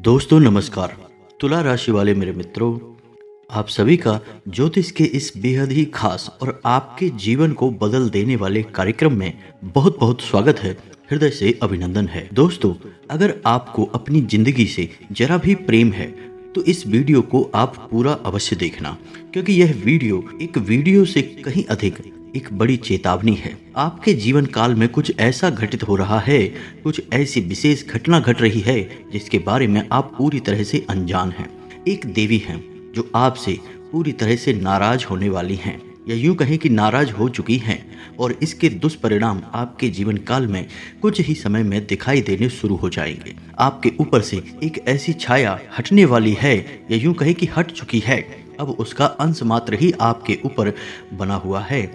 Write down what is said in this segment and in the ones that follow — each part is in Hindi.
दोस्तों नमस्कार। तुला राशि वाले मेरे मित्रों, आप सभी का ज्योतिष के इस बेहद ही खास और आपके जीवन को बदल देने वाले कार्यक्रम में बहुत बहुत स्वागत है। हृदय से अभिनंदन है। दोस्तों, अगर आपको अपनी जिंदगी से जरा भी प्रेम है तो इस वीडियो को आप पूरा अवश्य देखना, क्योंकि यह वीडियो एक वीडियो से कहीं अधिक एक बड़ी चेतावनी है। आपके जीवन काल में कुछ ऐसा घटित हो रहा है, कुछ ऐसी विशेष घटना घट रही है जिसके बारे में आप पूरी तरह से अनजान हैं। एक देवी हैं जो आपसे पूरी तरह से नाराज होने वाली हैं, या यूं कहें कि नाराज हो चुकी हैं, और इसके दुष्परिणाम आपके जीवन काल में कुछ ही समय में दिखाई देने शुरू हो जाएंगे। आपके ऊपर से एक ऐसी छाया हटने वाली है, या यूं कहें कि हट चुकी है, अब उसका अंश मात्र ही आपके ऊपर बना हुआ है।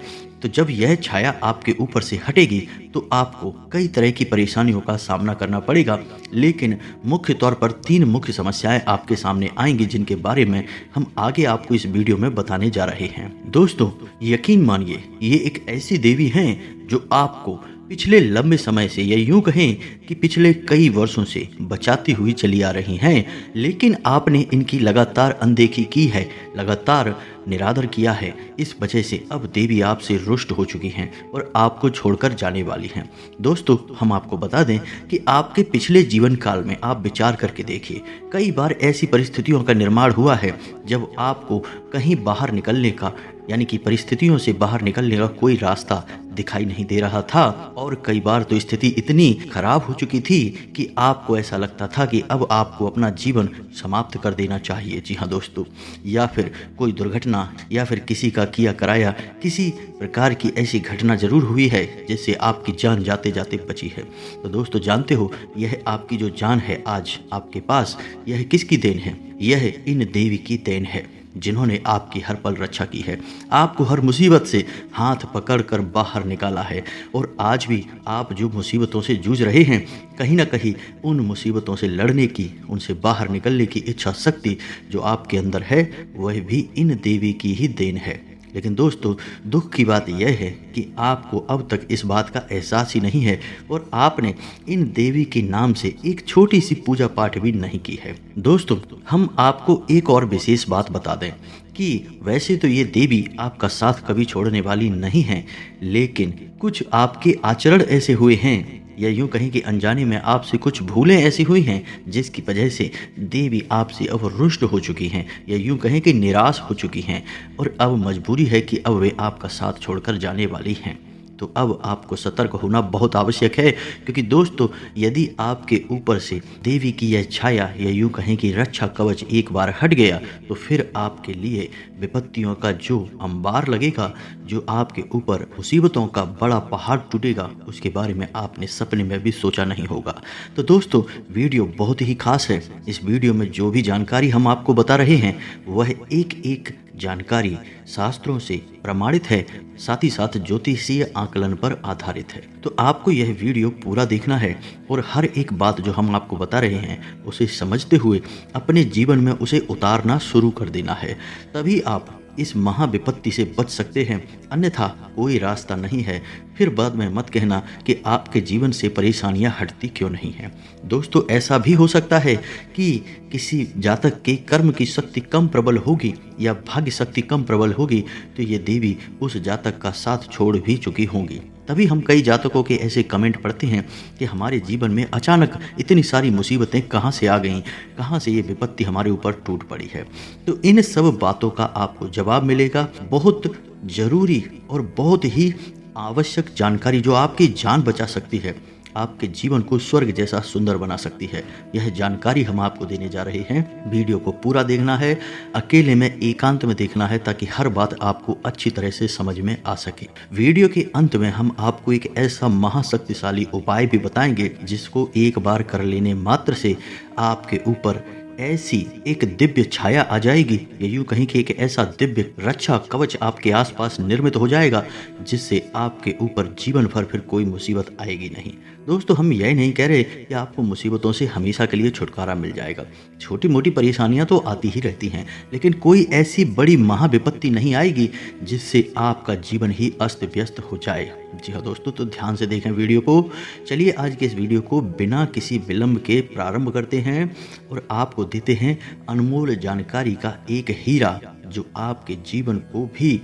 तो जब यह छाया आपके ऊपर से हटेगी तो आपको कई तरह की परेशानियों का सामना करना पड़ेगा, लेकिन मुख्य तौर पर 3 मुख्य समस्याएं आपके सामने आएंगी, जिनके बारे में हम आगे आपको इस वीडियो में बताने जा रहे हैं। दोस्तों, यकीन मानिए, ये एक ऐसी देवी हैं जो आपको पिछले लंबे समय से, या यूं कहें कि पिछले कई वर्षों से बचाती हुई चली आ रही हैं, लेकिन आपने इनकी लगातार अनदेखी की है, लगातार निरादर किया है। इस वजह से अब देवी आपसे रुष्ट हो चुकी हैं और आपको छोड़कर जाने वाली हैं। दोस्तों, हम आपको बता दें कि आपके पिछले जीवन काल में आप विचार करके देखिए, कई बार ऐसी परिस्थितियों का निर्माण हुआ है जब आपको कहीं बाहर निकलने का, यानी कि परिस्थितियों से बाहर निकलने का कोई रास्ता दिखाई नहीं दे रहा था, और कई बार तो स्थिति इतनी खराब हो चुकी थी कि आपको ऐसा लगता था कि अब आपको अपना जीवन समाप्त कर देना चाहिए। जी हाँ दोस्तों, या फिर कोई दुर्घटना या फिर किसी का किया कराया किसी प्रकार की ऐसी घटना जरूर हुई है जिससे आपकी जान जाते जाते बची है। तो दोस्तों, जानते हो, यह आपकी जो जान है आज आपके पास, यह किसकी देन है? यह इन देवी की देन है, जिन्होंने आपकी हर पल रक्षा की है, आपको हर मुसीबत से हाथ पकड़कर बाहर निकाला है। और आज भी आप जो मुसीबतों से जूझ रहे हैं, कहीं ना कहीं उन मुसीबतों से लड़ने की, उनसे बाहर निकलने की इच्छा शक्ति जो आपके अंदर है, वह भी इन देवी की ही देन है। लेकिन दोस्तों, दुख की बात यह है कि आपको अब तक इस बात का एहसास ही नहीं है, और आपने इन देवी के नाम से एक छोटी सी पूजा पाठ भी नहीं की है। दोस्तों, हम आपको एक और विशेष बात बता दें कि वैसे तो ये देवी आपका साथ कभी छोड़ने वाली नहीं है, लेकिन कुछ आपके आचरण ऐसे हुए हैं, या यूं कहें कि अनजाने में आपसे कुछ भूलें ऐसी हुई हैं, जिसकी वजह से देवी आपसे अब रुष्ट हो चुकी हैं, या यूं कहें कि निराश हो चुकी हैं, और अब मजबूरी है कि अब वे आपका साथ छोड़कर जाने वाली हैं। तो अब आपको सतर्क होना बहुत आवश्यक है, क्योंकि दोस्तों, यदि आपके ऊपर से देवी की यह छाया, या यूं कहें कि रक्षा कवच एक बार हट गया, तो फिर आपके लिए विपत्तियों का जो अंबार लगेगा, जो आपके ऊपर मुसीबतों का बड़ा पहाड़ टूटेगा, उसके बारे में आपने सपने में भी सोचा नहीं होगा। तो दोस्तों, वीडियो बहुत ही खास है। इस वीडियो में जो भी जानकारी हम आपको बता रहे हैं, वह एक एक जानकारी शास्त्रों से प्रमाणित है, साथ ही साथ ज्योतिषीय आकलन पर आधारित है। तो आपको यह वीडियो पूरा देखना है, और हर एक बात जो हम आपको बता रहे हैं उसे समझते हुए अपने जीवन में उसे उतारना शुरू कर देना है। तभी आप इस महाविपत्ति से बच सकते हैं, अन्यथा कोई रास्ता नहीं है। फिर बाद में मत कहना कि आपके जीवन से परेशानियां हटती क्यों नहीं हैं। दोस्तों, ऐसा भी हो सकता है कि किसी जातक के कर्म की शक्ति कम प्रबल होगी, या भाग्य शक्ति कम प्रबल होगी, तो ये देवी उस जातक का साथ छोड़ भी चुकी होंगी। तभी हम कई जातकों के ऐसे कमेंट पढ़ते हैं कि हमारे जीवन में अचानक इतनी सारी मुसीबतें कहाँ से आ गईं, कहाँ से ये विपत्ति हमारे ऊपर टूट पड़ी है। तो इन सब बातों का आपको जवाब मिलेगा, बहुत जरूरी और बहुत ही आवश्यक जानकारी जो आपकी जान बचा सकती है, आपके जीवन को स्वर्ग जैसा सुंदर बना सकती है। यह जानकारी हम आपको देने जा रहे हैं। वीडियो को पूरा देखना है, अकेले में एकांत में देखना है, ताकि हर बात आपको अच्छी तरह से समझ में आ सके। वीडियो के अंत में हम आपको एक ऐसा महाशक्तिशाली उपाय भी बताएंगे, जिसको एक बार कर लेने मात्र से आपके ऊपर ऐसी एक दिव्य छाया आ जाएगी, या यूं कहीं कि एक ऐसा दिव्य रक्षा कवच आपके आसपास निर्मित हो जाएगा, जिससे आपके ऊपर जीवन भर फिर कोई मुसीबत आएगी नहीं। दोस्तों, हम यह नहीं कह रहे कि आपको मुसीबतों से हमेशा के लिए छुटकारा मिल जाएगा। छोटी मोटी परेशानियां तो आती ही रहती हैं, लेकिन कोई ऐसी बड़ी महाविपत्ति नहीं आएगी जिससे आपका जीवन ही अस्त व्यस्त हो जाए। जी हाँ दोस्तों, तो ध्यान से देखें वीडियो को। चलिए आज के इस वीडियो को बिना किसी विलंब के प्रारंभ करते हैं और आपको देते हैं अनमोल जानकारी का एक हीरा जो आपके जीवन को भी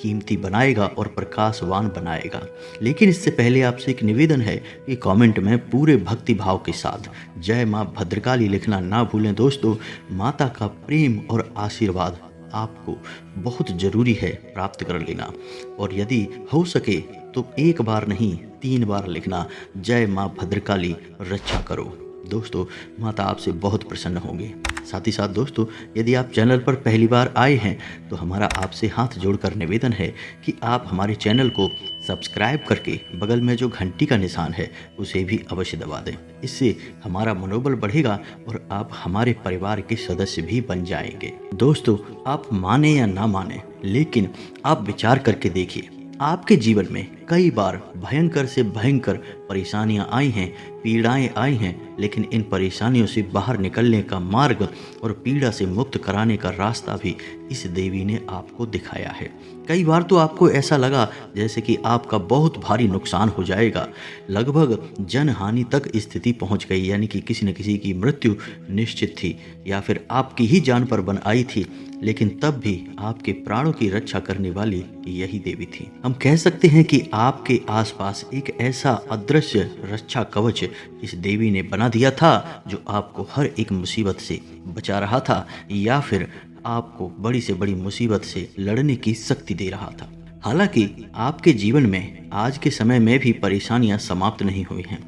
कीमती बनाएगा और प्रकाशवान बनाएगा। लेकिन इससे पहले आपसे एक निवेदन है कि कमेंट में पूरे भक्ति भाव के साथ जय माँ भद्रकाली लिखना ना भूलें दोस्तों। माता का प्रेम और आशीर्वाद आपको बहुत ज़रूरी है प्राप्त कर लेना, और यदि हो सके तो एक बार नहीं 3 बार लिखना, जय माँ भद्रकाली रक्षा करो। दोस्तों माता आपसे बहुत प्रसन्न होंगे। साथ ही साथ दोस्तों, यदि आप चैनल पर पहली बार आए हैं तो हमारा आपसे हाथ जोड़कर निवेदन है कि आप हमारे चैनल को सब्सक्राइब करके बगल में जो घंटी का निशान है उसे भी अवश्य दबा दें। इससे हमारा मनोबल बढ़ेगा और आप हमारे परिवार के सदस्य भी बन जाएंगे। दोस्तों आप माने या ना माने, लेकिन आप विचार करके देखिए, आपके जीवन में कई बार भयंकर से भयंकर परेशानियां आई हैं, पीड़ाएं आई हैं, लेकिन इन परेशानियों से बाहर निकलने का मार्ग और पीड़ा से मुक्त कराने का रास्ता भी इस देवी ने आपको दिखाया है। कई बार तो आपको ऐसा लगा जैसे कि आपका बहुत भारी नुकसान हो जाएगा, लगभग जनहानि तक स्थिति पहुंच गई, यानी कि किसी न किसी की मृत्यु निश्चित थी या फिर आपकी ही जान पर बन आई थी, लेकिन तब भी आपके प्राणों की रक्षा करने वाली यही देवी थी। हम कह सकते हैं कि आपके आसपास एक ऐसा अदृश्य रक्षा कवच इस देवी ने बना दिया था जो आपको हर एक मुसीबत से बचा रहा था या फिर आपको बड़ी से बड़ी मुसीबत से लड़ने की शक्ति दे रहा था। हालांकि आपके जीवन में आज के समय में भी परेशानियां समाप्त नहीं हुई हैं।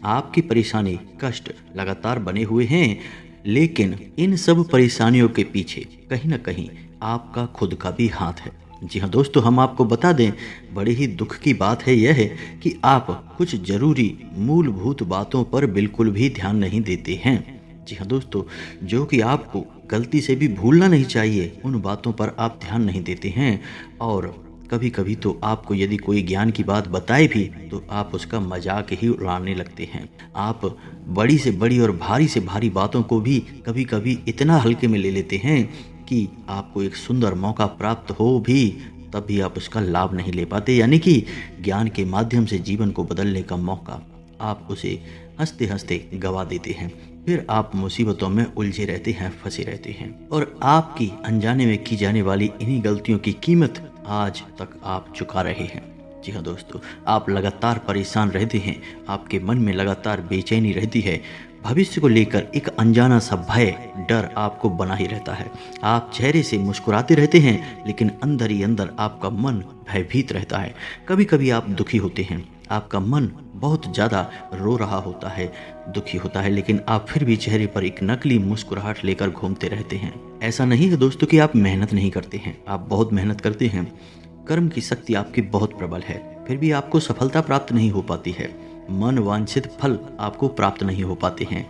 आपकी परेशानी, कष्ट लगातार बने हुए हैं, लेकिन इन सब परेशानियों के पीछे कहीं ना कहीं आपका खुद का भी हाथ है। जी हाँ दोस्तों, हम आपको बता दें, बड़ी ही दुख की बात है यह है कि आप कुछ जरूरी मूलभूत बातों पर बिल्कुल भी ध्यान नहीं देते हैं। जी हाँ दोस्तों, जो कि आपको गलती से भी भूलना नहीं चाहिए, उन बातों पर आप ध्यान नहीं देते हैं। और कभी कभी तो आपको यदि कोई ज्ञान की बात बताए भी तो आप उसका मजाक ही उड़ाने लगते हैं। आप बड़ी से बड़ी और भारी से भारी बातों को भी कभी कभी इतना हल्के में ले लेते हैं कि आपको एक सुंदर मौका प्राप्त हो भी तब भी आप उसका लाभ नहीं ले पाते, यानी कि ज्ञान के माध्यम से जीवन को बदलने का मौका आप उसे हंसते हंसते गवा देते हैं। फिर आप मुसीबतों में उलझे रहते हैं, फंसे रहते हैं, और आपकी अनजाने में की जाने वाली इन्हीं गलतियों की कीमत आज तक आप चुका रहे हैं। जी हाँ दोस्तों, आप लगातार परेशान रहते हैं, आपके मन में लगातार बेचैनी रहती है, भविष्य को लेकर एक अनजाना सा भय, डर आपको बना ही रहता है। आप चेहरे से मुस्कुराते रहते हैं, लेकिन अंदर ही अंदर आपका मन भयभीत रहता है। कभी कभी आप दुखी होते हैं, आपका मन बहुत ज़्यादा रो रहा होता है, दुखी होता है, लेकिन आप फिर भी चेहरे पर एक नकली मुस्कुराहट लेकर घूमते रहते हैं। ऐसा नहीं है दोस्तों कि आप मेहनत नहीं करते हैं, आप बहुत मेहनत करते हैं, कर्म की शक्ति आपकी बहुत प्रबल है, फिर भी आपको सफलता प्राप्त नहीं हो पाती है, मन वांछित फल आपको प्राप्त नहीं हो पाते हैं।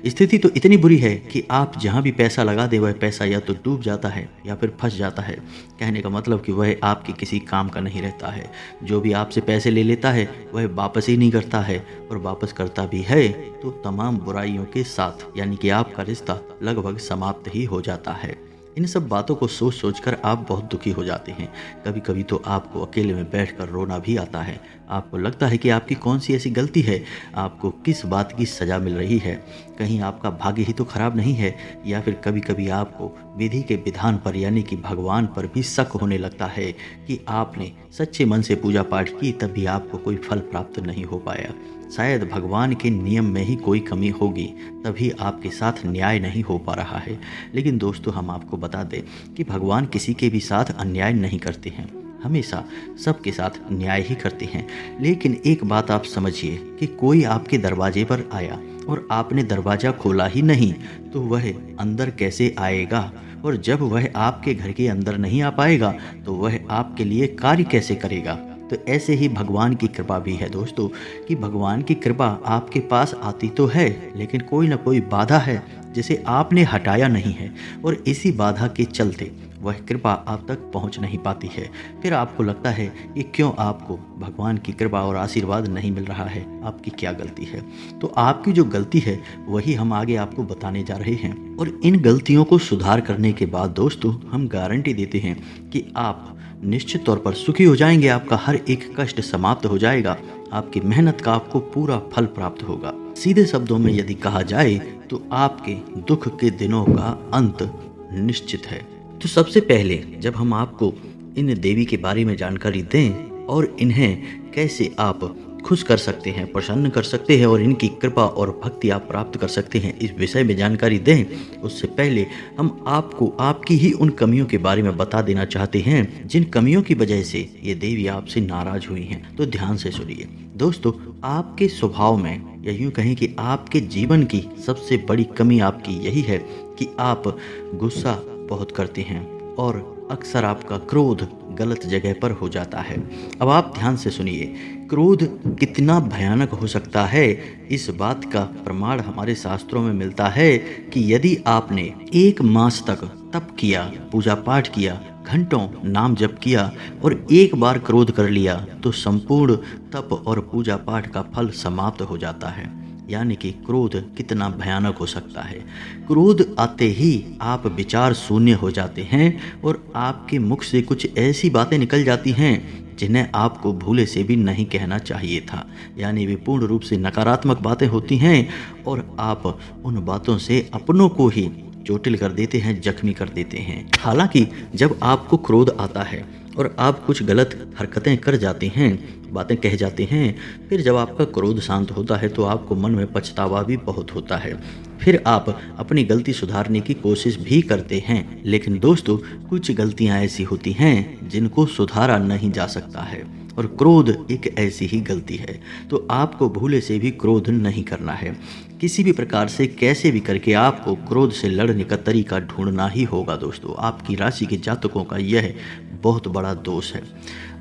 स्थिति तो इतनी बुरी है कि आप जहाँ भी पैसा लगा दे वह पैसा या तो डूब जाता है या फिर फंस जाता है। कहने का मतलब कि वह आपके किसी काम का नहीं रहता है। जो भी आपसे पैसे ले लेता है वह वापस ही नहीं करता है, और वापस करता भी है तो तमाम बुराइयों के साथ, यानी कि आपका रिश्ता लगभग समाप्त ही हो जाता है। इन सब बातों को सोच सोच कर आप बहुत दुखी हो जाते हैं। कभी कभी तो आपको अकेले में बैठकर रोना भी आता है। आपको लगता है कि आपकी कौन सी ऐसी गलती है, आपको किस बात की सज़ा मिल रही है, कहीं आपका भाग्य ही तो खराब नहीं है, या फिर कभी कभी आपको विधि के विधान पर, यानी कि भगवान पर भी शक होने लगता है कि आपने सच्चे मन से पूजा पाठ की तब भी आपको कोई फल प्राप्त नहीं हो पाया। शायद भगवान के नियम में ही कोई कमी होगी, तभी आपके साथ न्याय नहीं हो पा रहा है। लेकिन दोस्तों हम आपको बता दें कि भगवान किसी के भी साथ अन्याय नहीं करते हैं, हमेशा सबके साथ न्याय ही करते हैं। लेकिन एक बात आप समझिए कि कोई आपके दरवाजे पर आया और आपने दरवाज़ा खोला ही नहीं तो वह अंदर कैसे आएगा, और जब वह आपके घर के अंदर नहीं आ पाएगा तो वह आपके लिए कार्य कैसे करेगा। तो ऐसे ही भगवान की कृपा भी है दोस्तों, कि भगवान की कृपा आपके पास आती तो है, लेकिन कोई ना कोई बाधा है जिसे आपने हटाया नहीं है और इसी बाधा के चलते वह कृपा आप तक पहुंच नहीं पाती है। फिर आपको लगता है कि क्यों आपको भगवान की कृपा और आशीर्वाद नहीं मिल रहा है, आपकी क्या गलती है। तो आपकी जो गलती है वही हम आगे आपको बताने जा रहे हैं और इन गलतियों को सुधार करने के बाद दोस्तों हम गारंटी देते हैं कि आप निश्चित तौर पर सुखी हो जाएंगे, आपका हर एक कष्ट समाप्त हो जाएगा, आपकी मेहनत का आपको पूरा फल प्राप्त होगा। सीधे शब्दों में यदि कहा जाए तो आपके दुख के दिनों का अंत निश्चित है। तो सबसे पहले जब हम आपको इन देवी के बारे में जानकारी दें और इन्हें कैसे आप खुश कर सकते हैं, प्रसन्न कर सकते हैं और इनकी कृपा और भक्ति आप प्राप्त कर सकते हैं, इस विषय में जानकारी दें उससे पहले हम आपको आपकी ही उन कमियों के बारे में बता देना चाहते हैं जिन कमियों की वजह से ये देवी आपसे नाराज हुई हैं। तो ध्यान से सुनिए दोस्तों, आपके स्वभाव में या यूँ कहें कि आपके जीवन की सबसे बड़ी कमी आपकी यही है कि आप गुस्सा बहुत करते हैं और अक्सर आपका क्रोध गलत जगह पर हो जाता है। अब आप ध्यान से सुनिए, क्रोध कितना भयानक हो सकता है इस बात का प्रमाण हमारे शास्त्रों में मिलता है कि यदि आपने 1 मास तक तप किया, पूजा पाठ किया, घंटों नाम जप किया और एक बार क्रोध कर लिया तो संपूर्ण तप और पूजा पाठ का फल समाप्त हो जाता है। यानी कि क्रोध कितना भयानक हो सकता है। क्रोध आते ही आप विचार शून्य हो जाते हैं और आपके मुख से कुछ ऐसी बातें निकल जाती हैं जिन्हें आपको भूले से भी नहीं कहना चाहिए था। यानी वे पूर्ण रूप से नकारात्मक बातें होती हैं और आप उन बातों से अपनों को ही चोटिल कर देते हैं, जख्मी कर देते हैं। हालांकि जब आपको क्रोध आता है और आप कुछ गलत हरकतें कर जाते हैं, बातें कह जाते हैं, फिर जब आपका क्रोध शांत होता है तो आपको मन में पछतावा भी बहुत होता है। फिर आप अपनी गलती सुधारने की कोशिश भी करते हैं। लेकिन दोस्तों, कुछ गलतियां ऐसी होती हैं जिनको सुधारा नहीं जा सकता है और क्रोध एक ऐसी ही गलती है। तो आपको भूले से भी क्रोध नहीं करना है। किसी भी प्रकार से कैसे भी करके आपको क्रोध से लड़ने का तरीका ढूंढना ही होगा। दोस्तों, आपकी राशि के जातकों का यह बहुत बड़ा दोष है।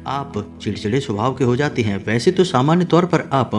आप चिड़चिड़े स्वभाव के हो जाते हैं। वैसे तो सामान्य तौर पर आप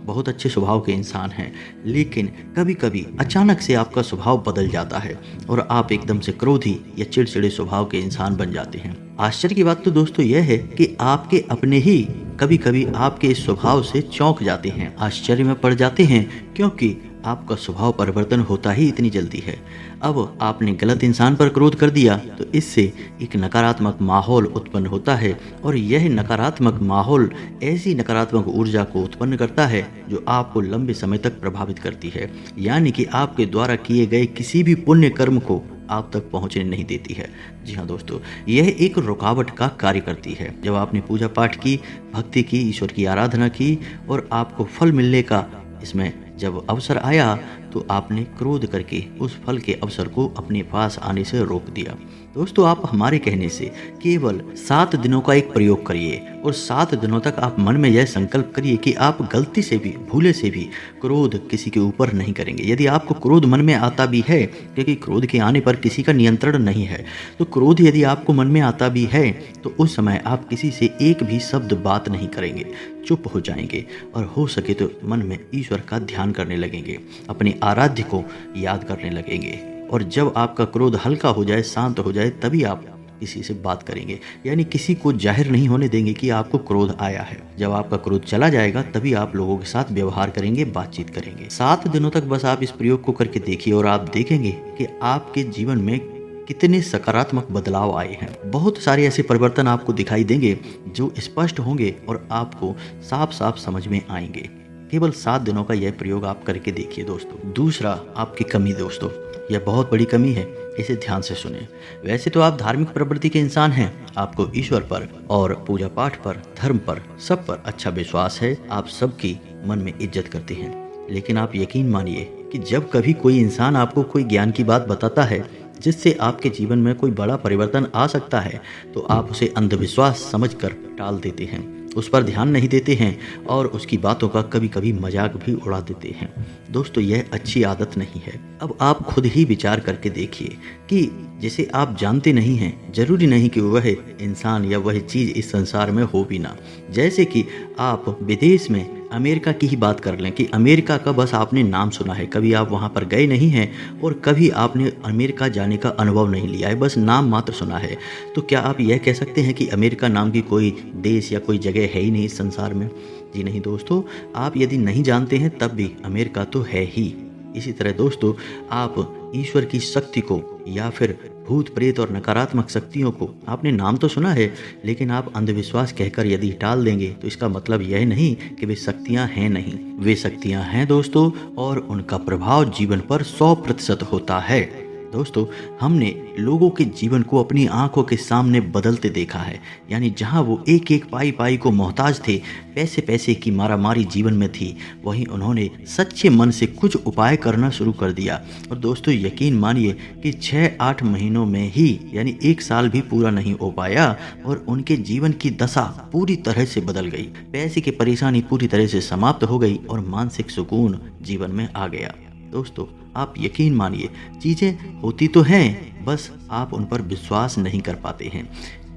बहुत अच्छे स्वभाव के इंसान हैं, लेकिन कभी कभी अचानक से आपका स्वभाव बदल जाता है और आप एकदम से क्रोधी या चिड़चिड़े स्वभाव के इंसान बन जाते हैं। आश्चर्य की बात तो दोस्तों यह है कि आपके अपने ही कभी कभी आपके इस स्वभाव से चौंक जाते हैं, आश्चर्य में पड़ जाते हैं, क्योंकि आपका स्वभाव परिवर्तन होता ही इतनी जल्दी है। अब आपने गलत इंसान पर क्रोध कर दिया तो इससे एक नकारात्मक माहौल उत्पन्न होता है और यह नकारात्मक माहौल ऐसी नकारात्मक ऊर्जा को उत्पन्न करता है जो आपको लंबे समय तक प्रभावित करती है। यानी कि आपके द्वारा किए गए किसी भी पुण्य कर्म को आप तक पहुंचने नहीं देती है। जी हाँ दोस्तों, यह एक रुकावट का कार्य करती है। जब आपने पूजा पाठ की, भक्ति की, ईश्वर की आराधना की और आपको फल मिलने का इसमें जब अवसर आया तो आपने क्रोध करके उस फल के अवसर को अपने पास आने से रोक दिया। दोस्तों, आप हमारे कहने से केवल 7 दिनों का एक प्रयोग करिए और 7 दिनों तक आप मन में यह संकल्प करिए कि आप गलती से भी, भूले से भी क्रोध किसी के ऊपर नहीं करेंगे। यदि आपको क्रोध मन में आता भी है, क्योंकि क्रोध के आने पर किसी का नियंत्रण नहीं है, तो क्रोध यदि आपको मन में आता भी है तो उस समय आप किसी से एक भी शब्द बात नहीं करेंगे, चुप हो जाएंगे और हो सके तो मन में ईश्वर का ध्यान करने लगेंगे, अपने आराध्य को याद करने लगेंगे। और जब आपका क्रोध हल्का हो जाए, शांत हो जाए, तभी आप किसी से बात करेंगे। यानी किसी को जाहिर नहीं होने देंगे कि आपको क्रोध आया है। जब आपका क्रोध चला जाएगा तभी आप लोगों के साथ व्यवहार करेंगे, बातचीत करेंगे। 7 दिनों तक बस आप इस प्रयोग को करके देखिए और आप देखेंगे कि आपके जीवन में कितने सकारात्मक बदलाव आए हैं। बहुत सारे ऐसे परिवर्तन आपको दिखाई देंगे जो स्पष्ट होंगे और आपको साफ साफ समझ में आएंगे। केवल 7 दिनों का यह प्रयोग आप करके देखिए दोस्तों। दूसरा, आपकी कमी दोस्तों, यह बहुत बड़ी कमी है, इसे ध्यान से सुने। वैसे तो आप धार्मिक प्रवृत्ति के इंसान हैं, आपको ईश्वर पर और पूजा पाठ पर, धर्म पर, सब पर अच्छा विश्वास है, आप सबकी मन में इज्जत करते हैं। लेकिन आप यकीन मानिए कि जब कभी कोई इंसान आपको कोई ज्ञान की बात बताता है जिससे आपके जीवन में कोई बड़ा परिवर्तन आ सकता है, तो आप उसे अंधविश्वास समझकर टाल देते हैं, उस पर ध्यान नहीं देते हैं और उसकी बातों का कभी कभी मजाक भी उड़ा देते हैं। दोस्तों, यह अच्छी आदत नहीं है। अब आप खुद ही विचार करके देखिए कि जिसे आप जानते नहीं हैं, जरूरी नहीं कि वह इंसान या वह चीज़ इस संसार में हो भी ना। जैसे कि आप विदेश में अमेरिका की ही बात कर लें कि अमेरिका का बस आपने नाम सुना है, कभी आप वहाँ पर गए नहीं हैं और कभी आपने अमेरिका जाने का अनुभव नहीं लिया है, बस नाम मात्र सुना है। तो क्या आप यह कह सकते हैं कि अमेरिका नाम की कोई देश या कोई जगह है ही नहीं इस संसार में? जी नहीं दोस्तों, आप यदि नहीं जानते हैं तब भी अमेरिका तो है ही। इसी तरह दोस्तों, आप ईश्वर की शक्ति को या फिर भूत प्रेत और नकारात्मक शक्तियों को आपने नाम तो सुना है, लेकिन आप अंधविश्वास कहकर यदि टाल देंगे तो इसका मतलब यह नहीं कि वे शक्तियां हैं नहीं। वे शक्तियां हैं दोस्तों, और उनका प्रभाव जीवन पर 100% होता है। दोस्तों, हमने लोगों के जीवन को अपनी आंखों के सामने बदलते देखा है। यानी जहां वो एक एक पाई पाई को मोहताज थे, पैसे पैसे की मारामारी जीवन में थी, वहीं उन्होंने सच्चे मन से कुछ उपाय करना शुरू कर दिया। और दोस्तों, यकीन मानिए कि 6-8 महीनों में ही, यानी 1 साल भी पूरा नहीं हो पाया और उनके जीवन की दशा पूरी तरह से बदल गई। पैसे की परेशानी पूरी तरह से समाप्त हो गई और मानसिक सुकून जीवन में आ गया। दोस्तों, आप यकीन मानिए, चीज़ें होती तो हैं, बस आप उन पर विश्वास नहीं कर पाते हैं।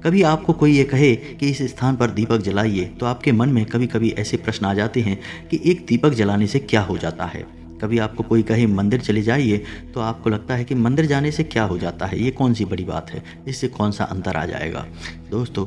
कभी आपको कोई ये कहे कि इस स्थान पर दीपक जलाइए, तो आपके मन में कभी कभी ऐसे प्रश्न आ जाते हैं कि एक दीपक जलाने से क्या हो जाता है। कभी आपको कोई कहे मंदिर चले जाइए, तो आपको लगता है कि मंदिर जाने से क्या हो जाता है, ये कौन सी बड़ी बात है, इससे कौन सा अंतर आ जाएगा। दोस्तों,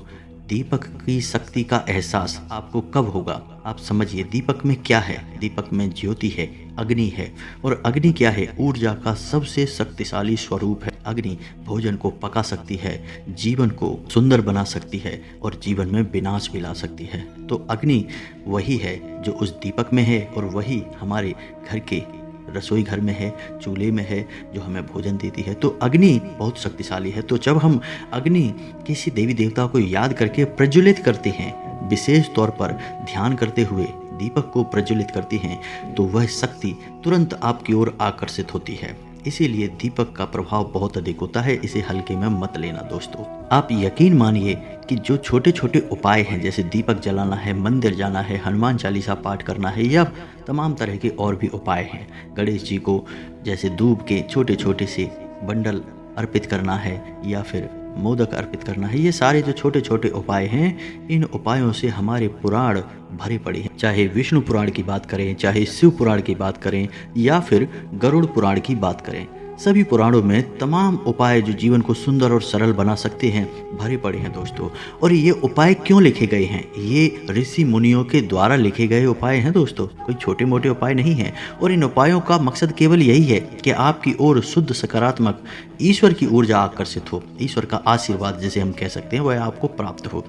दीपक की शक्ति का एहसास आपको कब होगा? आप समझिए, दीपक में क्या है? दीपक में ज्योति है, अग्नि है। और अग्नि क्या है? ऊर्जा का सबसे शक्तिशाली स्वरूप है। अग्नि भोजन को पका सकती है, जीवन को सुंदर बना सकती है और जीवन में विनाश भी ला सकती है। तो अग्नि वही है जो उस दीपक में है, और वही हमारे घर के रसोई घर में है, चूल्हे में है, जो हमें भोजन देती है। तो अग्नि बहुत शक्तिशाली है। तो जब हम अग्नि किसी देवी देवता को याद करके प्रज्वलित करते हैं, विशेष तौर पर ध्यान करते हुए दीपक को प्रज्वलित करते हैं, तो वह शक्ति तुरंत आपकी ओर आकर्षित होती है। इसीलिए दीपक का प्रभाव बहुत अधिक होता है, इसे हल्के में मत लेना दोस्तों। आप यकीन मानिए कि जो छोटे छोटे उपाय हैं, जैसे दीपक जलाना है, मंदिर जाना है, हनुमान चालीसा पाठ करना है, या तमाम तरह के और भी उपाय हैं। गणेश जी को जैसे दूब के छोटे छोटे से बंडल अर्पित करना है, या फिर मोदक अर्पित करना है, ये सारे जो छोटे छोटे उपाय हैं, इन उपायों से हमारे पुराण भरे पड़े हैं। चाहे विष्णु पुराण की बात करें, चाहे शिव पुराण की बात करें, या फिर गरुड़ पुराण की बात करें, सभी पुराणों में तमाम उपाय जो जीवन को सुंदर और सरल बना सकते हैं भरे पड़े हैं दोस्तों। और ये उपाय क्यों लिखे गए हैं? ये ऋषि मुनियों के द्वारा लिखे गए उपाय हैं दोस्तों, कोई छोटे मोटे उपाय नहीं हैं। और इन उपायों का मकसद केवल यही है कि आपकी ओर शुद्ध सकारात्मक ईश्वर की ऊर्जा आकर्षित हो, ईश्वर का आशीर्वाद जिसे हम कह सकते हैं वह आपको प्राप्त हो।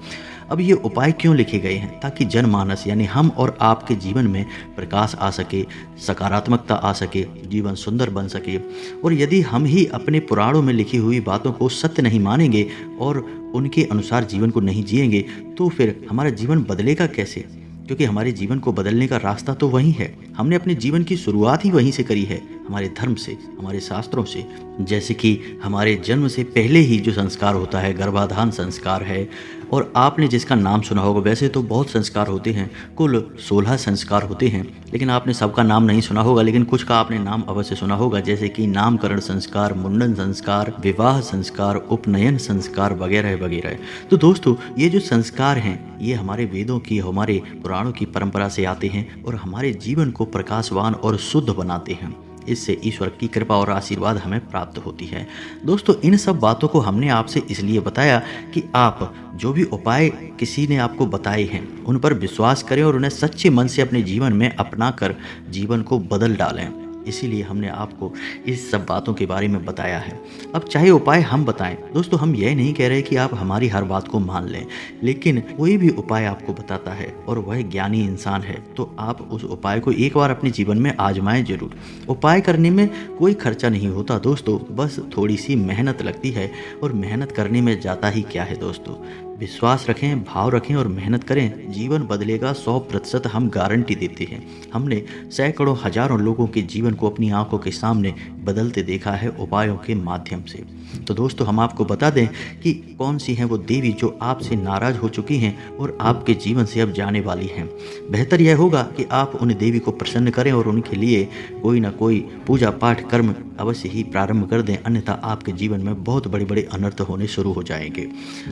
अब ये उपाय क्यों लिखे गए हैं? ताकि जनमानस यानी हम और आपके जीवन में प्रकाश आ सके, सकारात्मकता आ सके, जीवन सुंदर बन सके। और यदि हम ही अपने पुराणों में लिखी हुई बातों को सत्य नहीं मानेंगे और उनके अनुसार जीवन को नहीं जिएंगे, तो फिर हमारा जीवन बदलेगा कैसे? क्योंकि हमारे जीवन को बदलने का रास्ता तो वही है। हमने अपने जीवन की शुरुआत ही वहीं से करी है, हमारे धर्म से, हमारे शास्त्रों से। जैसे कि हमारे जन्म से पहले ही जो संस्कार होता है, गर्भाधान संस्कार है। और आपने जिसका नाम सुना होगा, वैसे तो बहुत संस्कार होते हैं, कुल 16 संस्कार होते हैं, लेकिन आपने सबका नाम नहीं सुना होगा, लेकिन कुछ का आपने नाम अवश्य सुना होगा। जैसे कि नामकरण संस्कार, मुंडन संस्कार, विवाह संस्कार, उपनयन संस्कार वगैरह वगैरह। तो दोस्तों, ये जो संस्कार हैं, ये हमारे वेदों की, हमारे पुराणों की परंपरा से आते हैं और हमारे जीवन को प्रकाशवान और शुद्ध बनाते हैं। इससे ईश्वर की कृपा और आशीर्वाद हमें प्राप्त होती है। दोस्तों, इन सब बातों को हमने आपसे इसलिए बताया कि आप जो भी उपाय किसी ने आपको बताए हैं, उन पर विश्वास करें और उन्हें सच्चे मन से अपने जीवन में अपनाकर जीवन को बदल डालें। इसीलिए हमने आपको इस सब बातों के बारे में बताया है। अब चाहे उपाय हम बताएं दोस्तों, हम यह नहीं कह रहे कि आप हमारी हर बात को मान लें, लेकिन कोई भी उपाय आपको बताता है और वह ज्ञानी इंसान है, तो आप उस उपाय को एक बार अपने जीवन में आजमाएं जरूर। उपाय करने में कोई खर्चा नहीं होता दोस्तों, बस थोड़ी सी मेहनत लगती है, और मेहनत करने में जाता ही क्या है दोस्तों। विश्वास रखें, भाव रखें और मेहनत करें, जीवन बदलेगा 100%, हम गारंटी देते हैं। हमने सैकड़ों हजारों लोगों के जीवन को अपनी आंखों के सामने बदलते देखा है उपायों के माध्यम से। तो दोस्तों हम आपको बता दें कि कौन सी हैं वो देवी जो आपसे नाराज़ हो चुकी हैं और आपके जीवन से अब जाने वाली हैं। बेहतर यह होगा कि आप उन देवी को प्रसन्न करें और उनके लिए कोई ना कोई पूजा पाठ कर्म अवश्य ही प्रारंभ कर दें, अन्यथा आपके जीवन में बहुत बड़े बड़े अनर्थ होने शुरू हो जाएंगे।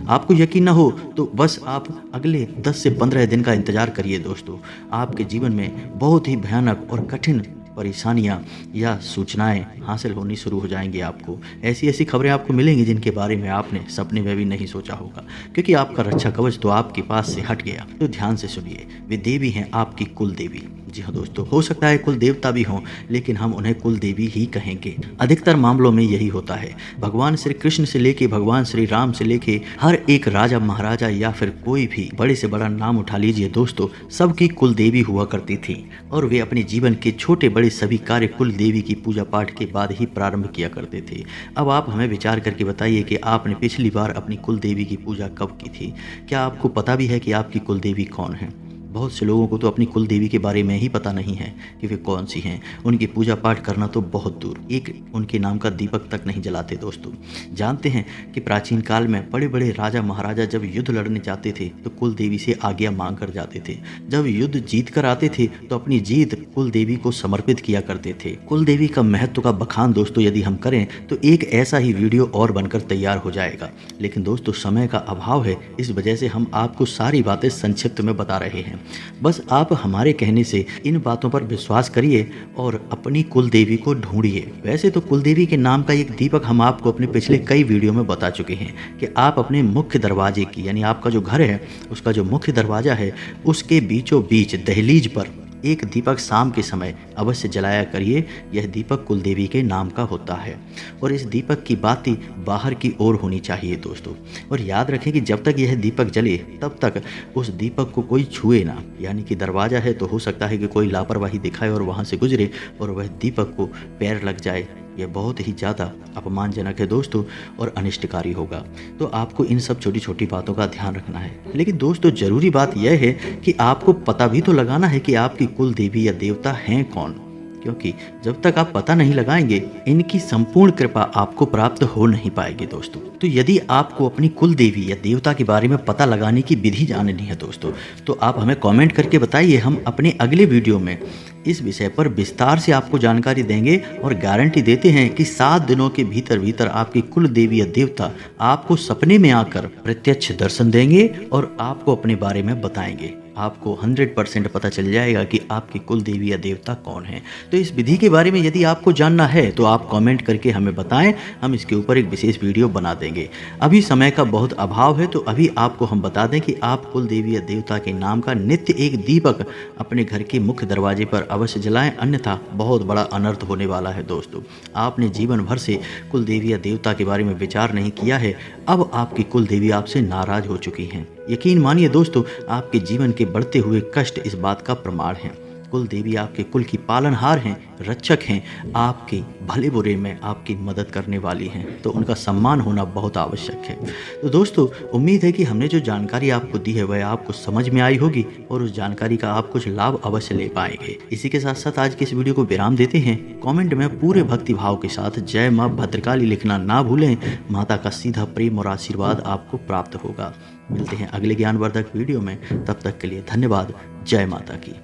आपको यकीन ना हो तो बस आप अगले 10 से 15 दिन का इंतजार करिए दोस्तों। आपके जीवन में बहुत ही भयानक और कठिन परेशानियां या सूचनाएं हासिल होनी शुरू हो जाएंगी। आपको ऐसी ऐसी खबरें आपको मिलेंगी जिनके बारे में आपने सपने में भी नहीं सोचा होगा, क्योंकि आपका रक्षा कवच तो आपके पास से हट गया। तो ध्यान से सुनिए, वे देवी हैं आपकी कुल देवी। जी हाँ दोस्तों, हो सकता है कुल देवता भी हों, लेकिन हम उन्हें कुल देवी ही कहेंगे। अधिकतर मामलों में यही होता है। भगवान श्री कृष्ण से लेके भगवान श्री राम से लेके हर एक राजा महाराजा या फिर कोई भी बड़े से बड़ा नाम उठा लीजिए दोस्तों, सबकी कुल देवी हुआ करती थी और वे अपने जीवन के छोटे बड़े सभी कार्य कुल देवी की पूजा पाठ के बाद ही प्रारंभ किया करते थे। अब आप हमें विचार करके बताइए कि आपने पिछली बार अपनी कुल देवी की पूजा कब की थी? क्या आपको पता भी है कि आपकी कुल देवी कौन है? बहुत से लोगों को तो अपनी कुल देवी के बारे में ही पता नहीं है कि वे कौन सी हैं। उनकी पूजा पाठ करना तो बहुत दूर, एक उनके नाम का दीपक तक नहीं जलाते दोस्तों। जानते हैं कि प्राचीन काल में बड़े बड़े राजा महाराजा जब युद्ध लड़ने जाते थे तो कुल देवी से आज्ञा मांग कर जाते थे। जब युद्ध जीत कर आते थे तो अपनी जीत कुल देवी को समर्पित किया करते थे। कुल देवी का महत्व का बखान दोस्तों यदि हम करें तो एक ऐसा ही वीडियो और बनकर तैयार हो जाएगा, लेकिन दोस्तों समय का अभाव है, इस वजह से हम आपको सारी बातें संक्षिप्त में बता रहे हैं। बस आप हमारे कहने से इन बातों पर विश्वास करिए और अपनी कुल देवी को ढूंढिए। वैसे तो कुल देवी के नाम का एक दीपक हम आपको अपने पिछले कई वीडियो में बता चुके हैं कि आप अपने मुख्य दरवाजे की, यानी आपका जो घर है उसका जो मुख्य दरवाजा है उसके बीचों बीच दहलीज पर एक दीपक शाम के समय अवश्य जलाया करिए। यह दीपक कुल देवी के नाम का होता है और इस दीपक की बाती बाहर की ओर होनी चाहिए दोस्तों। और याद रखें कि जब तक यह दीपक जले तब तक उस दीपक को कोई छुए ना, यानी कि दरवाज़ा है तो हो सकता है कि कोई लापरवाही दिखाए और वहाँ से गुजरे और वह दीपक को पैर लग जाए। यह बहुत ही ज़्यादा अपमानजनक है दोस्तों और अनिष्टकारी होगा। तो आपको इन सब छोटी छोटी बातों का ध्यान रखना है। लेकिन दोस्तों ज़रूरी बात यह है कि आपको पता भी तो लगाना है कि आपकी कुल देवी या देवता हैं कौन, क्योंकि जब तक आप पता नहीं लगाएंगे इनकी संपूर्ण कृपा आपको प्राप्त हो नहीं पाएगी दोस्तों। तो यदि आपको अपनी कुल देवी या देवता के बारे में पता लगाने की विधि जाननी है दोस्तों, तो आप हमें कमेंट करके बताइए। हम अपने अगले वीडियो में इस विषय पर विस्तार से आपको जानकारी देंगे और गारंटी देते हैं कि 7 दिनों के भीतर भीतर आपकी कुल देवी या देवता आपको सपने में आकर प्रत्यक्ष दर्शन देंगे और आपको अपने बारे में बताएंगे। आपको 100% पता चल जाएगा कि आपकी कुल देवी या देवता कौन है। तो इस विधि के बारे में यदि आपको जानना है तो आप कमेंट करके हमें बताएं, हम इसके ऊपर एक विशेष वीडियो बना देंगे। अभी समय का बहुत अभाव है, तो अभी आपको हम बता दें कि आप कुल देवी या देवता के नाम का नित्य एक दीपक अपने घर के मुख्य दरवाजे पर अवश्य जलाएं, अन्यथा बहुत बड़ा अनर्थ होने वाला है दोस्तों। आपने जीवन भर से कुल देवी या देवता के बारे में विचार नहीं किया है, अब आपकी कुल देवी आपसे नाराज हो चुकी हैं। यकीन मानिए दोस्तों, आपके जीवन के बढ़ते हुए कष्ट इस बात का प्रमाण है। कुल देवी आपके कुल की पालनहार हैं, रक्षक हैं, आपके भले बुरे में आपकी मदद करने वाली हैं, तो उनका सम्मान होना बहुत आवश्यक है। तो दोस्तों उम्मीद है कि हमने जो जानकारी आपको दी है वह आपको समझ में आई होगी और उस जानकारी का आप कुछ लाभ अवश्य ले पाएंगे। इसी के साथ साथ आज के इस वीडियो को विराम देते हैं। कमेंट में पूरे भक्ति भाव के साथ जय माँ भद्रकाली लिखना ना भूलें, माता का सीधा प्रेम और आशीर्वाद आपको प्राप्त होगा। मिलते हैं अगले ज्ञानवर्धक वीडियो में, तब तक के लिए धन्यवाद। जय माता की।